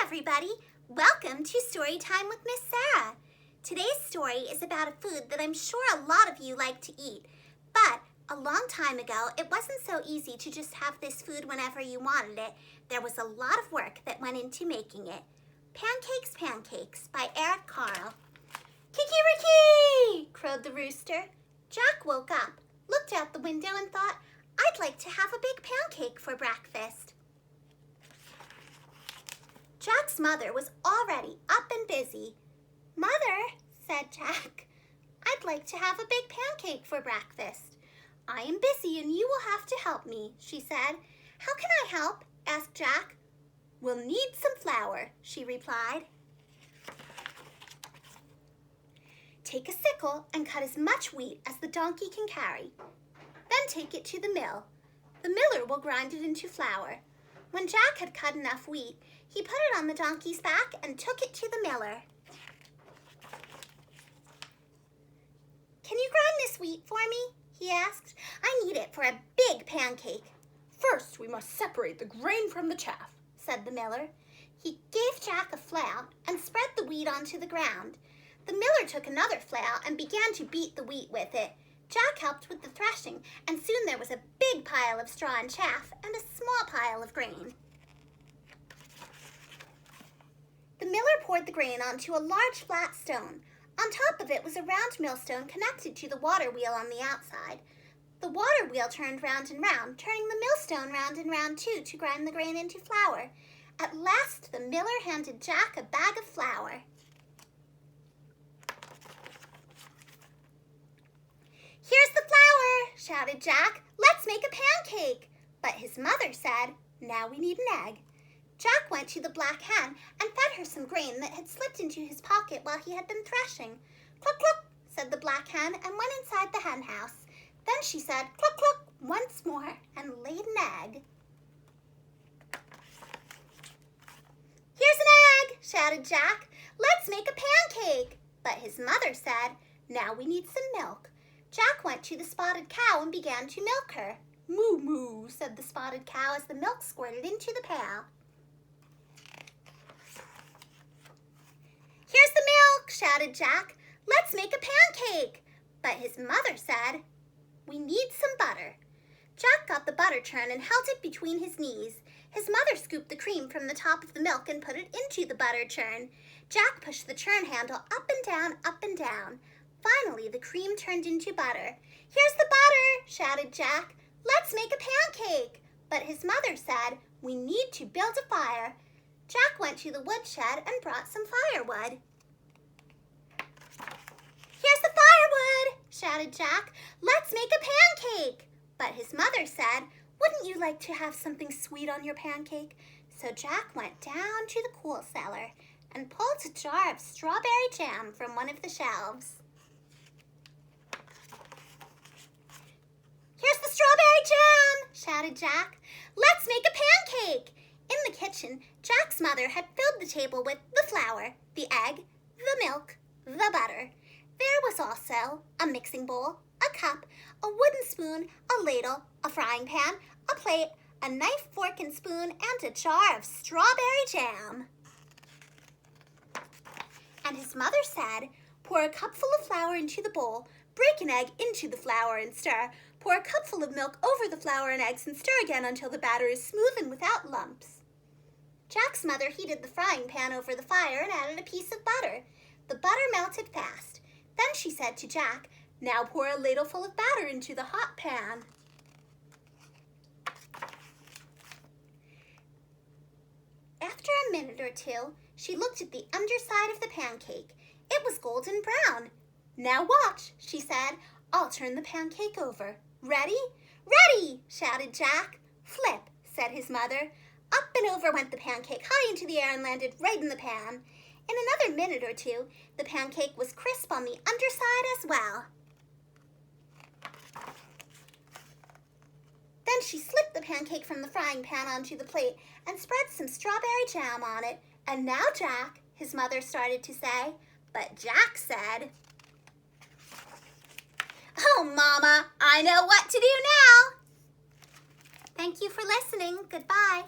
everybody. Welcome to Story Time with Miss Sarah. Today's story is about a food that I'm sure a lot of you like to eat. But a long time ago, it wasn't so easy to just have this food whenever you wanted it. There was a lot of work that went into making it. Pancakes Pancakes by Eric Carle. Kikiriki! Crowed the rooster. Jack woke up, looked out the window and thought, I'd like to have a big pancake for breakfast. Jack's mother was already up and busy. Mother, said Jack, I'd like to have a big pancake for breakfast. I am busy and you will have to help me, she said. How can I help? Asked Jack. We'll need some flour, she replied. Take a sickle and cut as much wheat as the donkey can carry. Then take it to the mill. The miller will grind it into flour. When Jack had cut enough wheat, he put it on the donkey's back and took it to the miller. Can you grind this wheat for me? He asked. I need it for a big pancake. First, we must separate the grain from the chaff, said the miller. He gave Jack a flail and spread the wheat onto the ground. The miller took another flail and began to beat the wheat with it. Jack helped with the threshing, and soon there was a big pile of straw and chaff and a small pile of grain. The miller poured the grain onto a large flat stone. On top of it was a round millstone connected to the water wheel on the outside. The water wheel turned round and round, turning the millstone round and round too to grind the grain into flour. At last the miller handed Jack a bag of flour. Here's the flour, shouted Jack. Let's make a pancake. But his mother said, now we need an egg. Jack went to the black hen and fed her some grain that had slipped into his pocket while he had been threshing. Cluck, cluck, said the black hen and went inside the hen house. Then she said, cluck, cluck, once more and laid an egg. Here's an egg, shouted Jack. Let's make a pancake. But his mother said, now we need some milk. Jack went to the spotted cow and began to milk her. Moo, moo, said the spotted cow as the milk squirted into the pail. Here's the milk, shouted Jack. Let's make a pancake. But his mother said, we need some butter. Jack got the butter churn and held it between his knees. His mother scooped the cream from the top of the milk and put it into the butter churn. Jack pushed the churn handle up and down, up and down. Finally, the cream turned into butter. Here's the butter, shouted Jack. Let's make a pancake. But his mother said, we need to build a fire. Jack went to the woodshed and brought some firewood. Here's the firewood, shouted Jack. Let's make a pancake. But his mother said, wouldn't you like to have something sweet on your pancake? So Jack went down to the coal cellar and pulled a jar of strawberry jam from one of the shelves. Here's the strawberry jam, shouted Jack. Let's make a pancake. In the kitchen, Jack's mother had filled the table with the flour, the egg, the milk, the butter. There was also a mixing bowl, a cup, a wooden spoon, a ladle, a frying pan, a plate, a knife, fork, and spoon, and a jar of strawberry jam. And his mother said, pour a cupful of flour into the bowl, break an egg into the flour and stir. Pour a cupful of milk over the flour and eggs and stir again until the batter is smooth and without lumps. Jack's mother heated the frying pan over the fire and added a piece of butter. The butter melted fast. Then she said to Jack, now pour a ladleful of batter into the hot pan. After a minute or two, she looked at the underside of the pancake. It was golden brown. Now watch, she said. I'll turn the pancake over. Ready? Ready, shouted Jack. Flip, said his mother. Up and over went the pancake, high into the air and landed right in the pan. In another minute or two, the pancake was crisp on the underside as well. Then she slipped the pancake from the frying pan onto the plate and spread some strawberry jam on it. And now, Jack, his mother started to say, but Jack said, oh, Mama, I know what to do now. Thank you for listening. Goodbye.